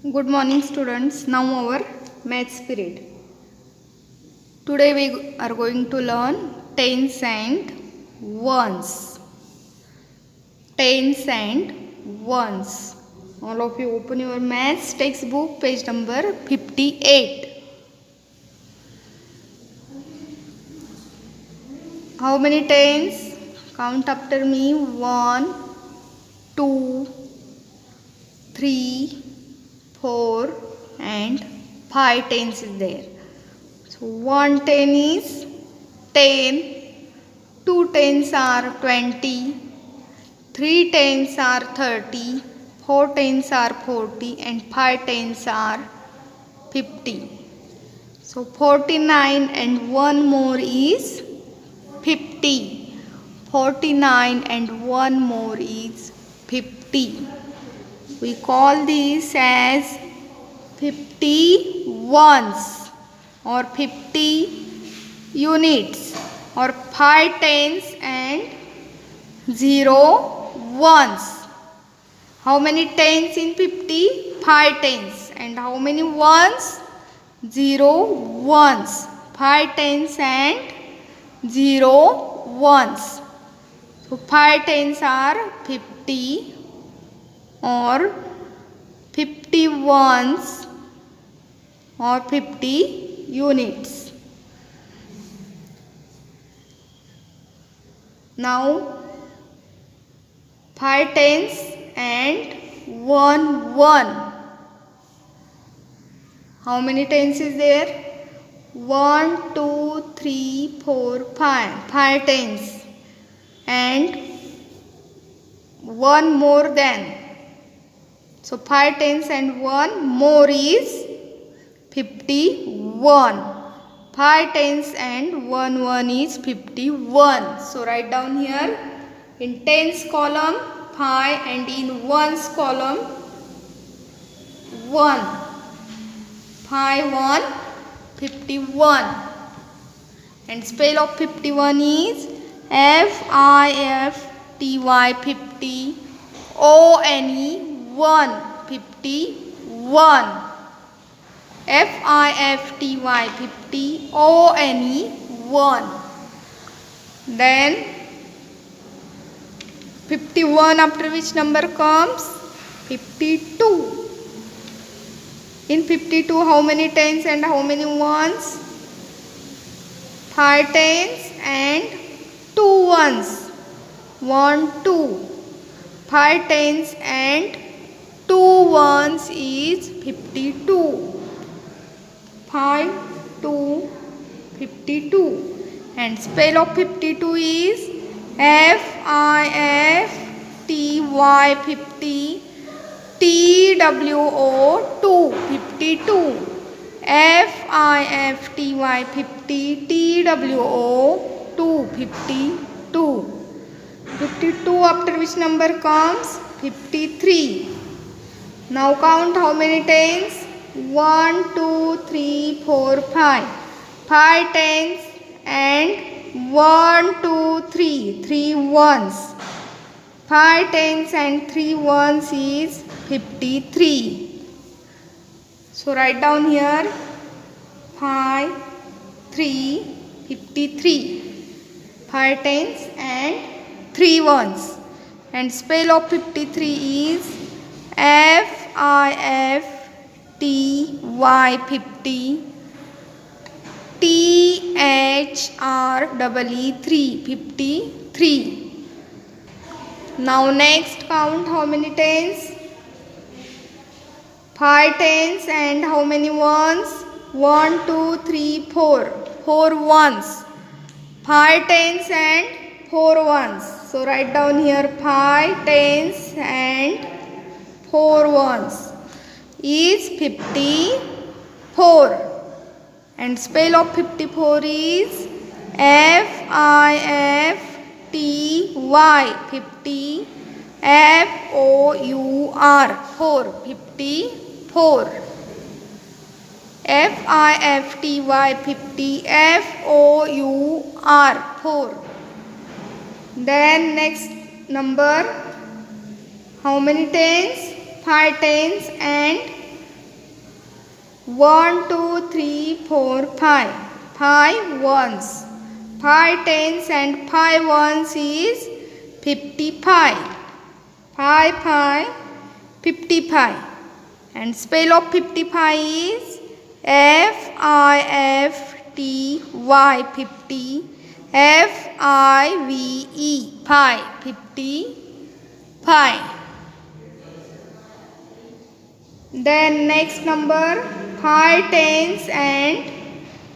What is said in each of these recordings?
Good morning students. Now our maths period. Today we are going to learn tens and ones. Tens and ones. All of you open your maths textbook page number 58. How many tens? Count after me. 1, 2, 3, 4 and 5 tens is there. So 1 ten is 10, 2 tens are 20, 3 tens are 30, 4 tens are 40 and 5 tens are 50. So 49 and 1 more is 50. 49 and 1 more is 50. We call this as 50 ones or 50 units or 5 tens and 0 ones. How many tens in 50? 5 tens. And how many ones? 0 ones. 5 tens and 0 ones. So 5 tens are 50 or 50 ones or 50 units. Now 5 tens and 1 1. How many tens is there? 1, 2, 3, 4, 5. 5 tens and 1 more than. So 5 tens and 1 more is 51. 5 tens and 1 1 is 51. So write down here in tens column 5 and in ones column 1. 5 1 51. And spell of 51 is FIFTY 50 ONE 1 51. FIFTY 50 ONE 1. Then 51 after which number comes? 52. In 52 how many tens and how many ones? 5 tens and 2 ones. 1 2. 5 tens and 2 ones is 52. 5 2 52. And spell of 52 is FIFTY 50 TWO 2 52. FIFTY 50 TWO 2 52. 52 after which number comes? 53. Now count how many tens? 1, 2, 3, 4, 5. 5 tens and 1, 2, 3. 3 ones. 5 tens and 3 ones is 53. So write down here 5, 3, 53. 5 tens and 3 ones. And spell of 53 is FIFTY 50 THREE 53. Now next count how many tens? 5 tens and how many ones? 1, 2, 3, 4. 4 ones. 5 tens and 4 ones. So write down here 5 tens and 4 ones is 54. And spell of 54 is FIFTY 50 FOUR 4 54. FIFTY 50 FOUR 4. Then next number, how many tens? 5 tens and 1, 2, 3, 4, 5. 5 ones. 5 tens and 5 ones is 55. 5, 5, 55. And spell of 55 is F-I-F-T-Y, 50. F-I-V-E, 5, 55. Then next number, 5 tens and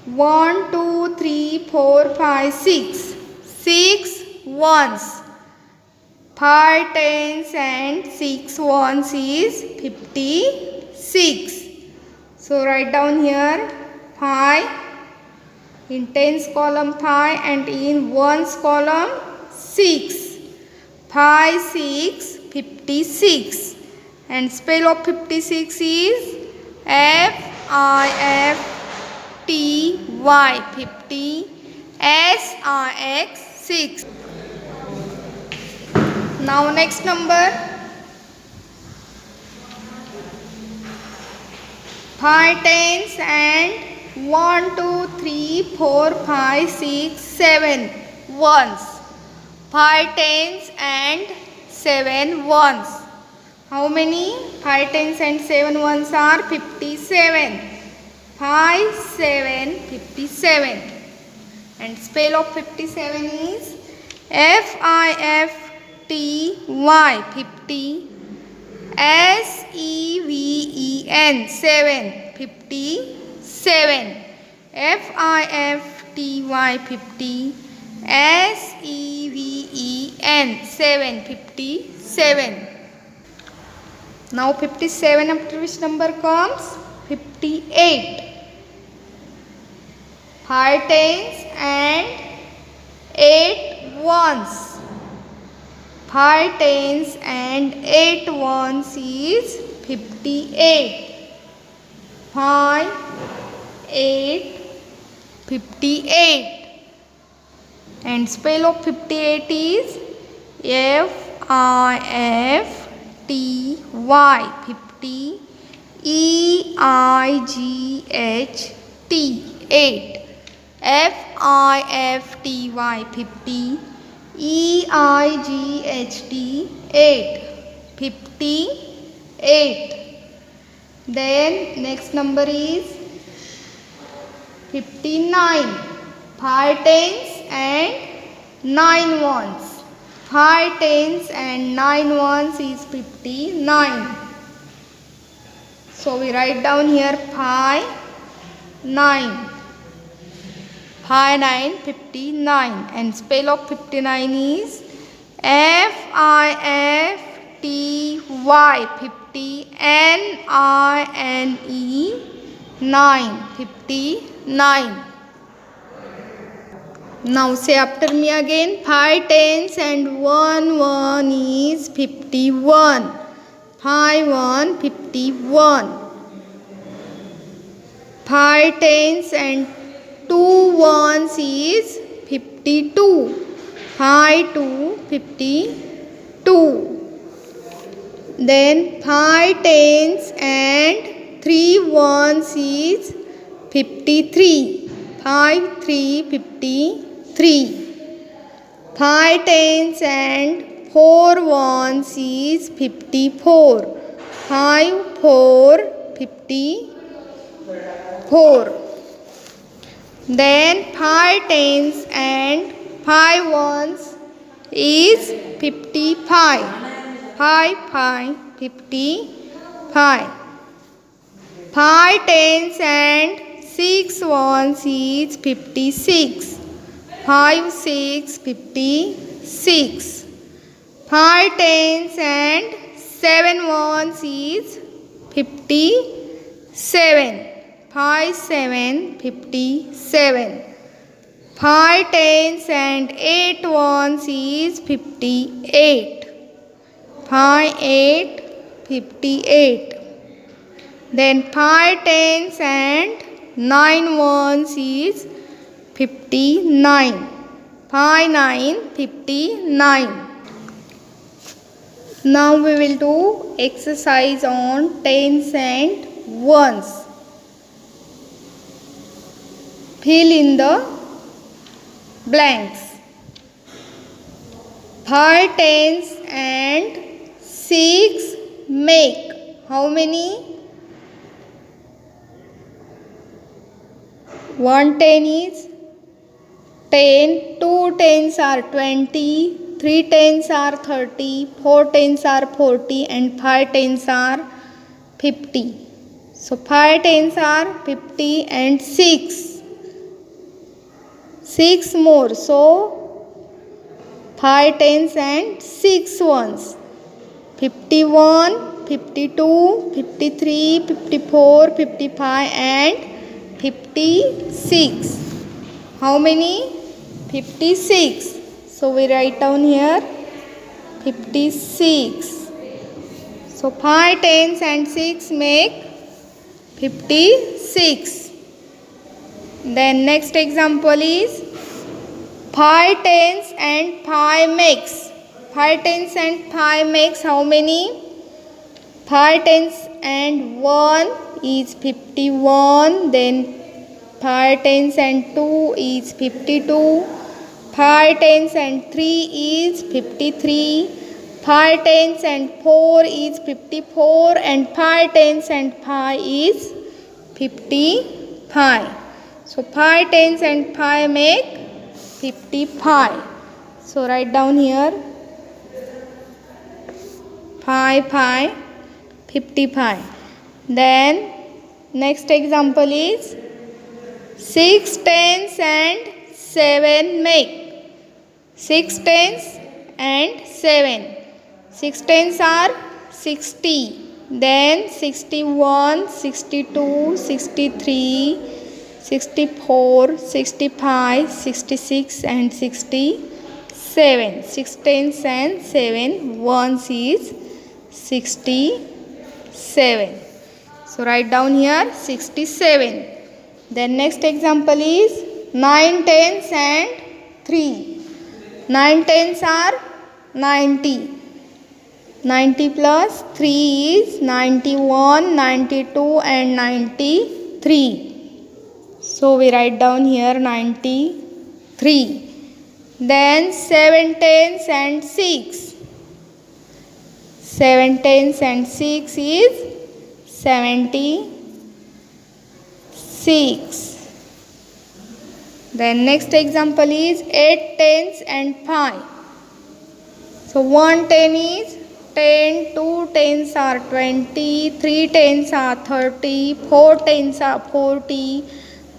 1, 2, 3, 4, 5, 6. 6 ones. 5 tens and 6 ones is 56. So write down here 5 in tens column 5 and in ones column 6. 5, 6, 56. And spell of 56 is F-I-F-T-Y, 50, S-I-X, 6. Now next number, 5 tens and 1, 2, 3, 4, 5, 6, 7 ones. 5 tens and 7 ones. How many? 5 tens and 7 ones are 57. 5, 7, 57. And spell of 57 is F-I-F-T-Y, 50, S-E-V-E-N, 7, 57. F-I-F-T-Y, 50, S-E-V-E-N, 7, 57. Now 57 after which number comes? 58. 5 tens and 8 ones. 5 tens and 8 ones is 58. 5, 8, 58. And spell of 58 is F-I-F-T-Y, 50, E-I-G-H-T, 8. F-I-F-T-Y, 50, E-I-G-H-T, 8. 58. Then next number is 59. 5 tens and 9 ones. 5 tens and 9 ones is 59. So we write down here 5, 9. 5, 9, 59. And spell of 59 is F-I-F-T-Y, 50, N-I-N-E, 9, 59. Now say after me again. 5 tens and 1 1 is 51. 5 1, 51. 5 tens and 2 ones is 52. 5 2, 52. Then 5 tens and 3 ones is 53. 5 3, 53. 5 tens and 4 ones is 54. 5 4, 54. Then 5 tens and 5 ones is 55. 5 5, 55. 5 tens and 6 ones is 56. 5 6, 56. 5 tens and 7 ones is 57. 5 7, 57. 5 tens and 8 ones is 58. 5 8, 58. Then 5 tens and 9 ones is 59. 5 9, 59. Now we will do exercise on tens and ones. Fill in the blanks. 5 tens and 6 make how many? 1 ten is 10, 2 tens are 20, 3 tens are 30, 4 tens are 40 and 5 tens are 50. So 5 tens are 50 and 6 more. So 5 tens and 6 ones. 51, 52, 53, 54, 55 and 56. How many? 56. So we write down here 56. So 5 tens and 6 make 56. Then next example is 5 tens and 5 makes. 5 tens and 5 makes how many? 5 tens and 1 is 51. Then 5 tens and 2 is 52. 5 tens and 3 is 53. 5 tens and 4 is 54. And 5 tens and 5 is 55. So 5 tens and 5 make 55. So write down here 5, 5, 55. Then next example is 6 tens and 7 make. 6 tens and 7. 6 tens are 60. Then 61, 62, 63, 64, 65, 66 and 67. 6 tens and 7 ones is 67. So write down here 67. Then next example is 9 tens and 3. 9 tens are 90. 90 plus 3 is 91, 92 and 93. So we write down here 93. Then 7 tens and 6. 7 tens and 6 is 76. Then next example is 8 tens and 5. So 1 ten is 10, 2 tens are 20, 3 tens are 30, 4 tens are 40,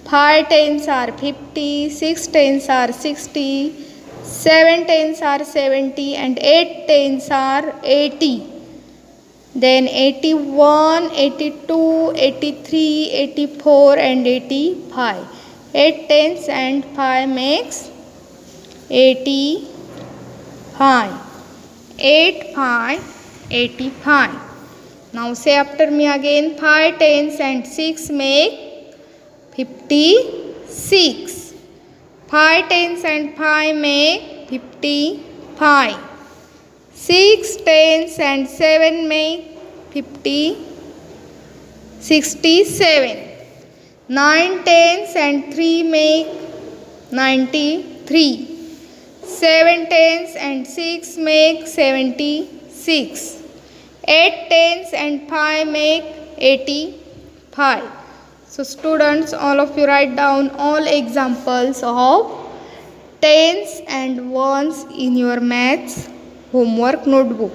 5 tens are 50, 6 tens are 60, 7 tens are 70 and 8 tens are 80. Then 81, 82, 83, 84 and 85. 8 tens and 5 makes 85. 8, 5, 85. Now say after me again. 5 tens and 6 make 56. 5 tens and 5 make 55. 6 tens and 7 make 67. 9 tens and 3 make 93. 7 tens and 6 make 76. 8 tens and 5 make 85. So students, all of you write down all examples of tens and ones in your maths homework notebook.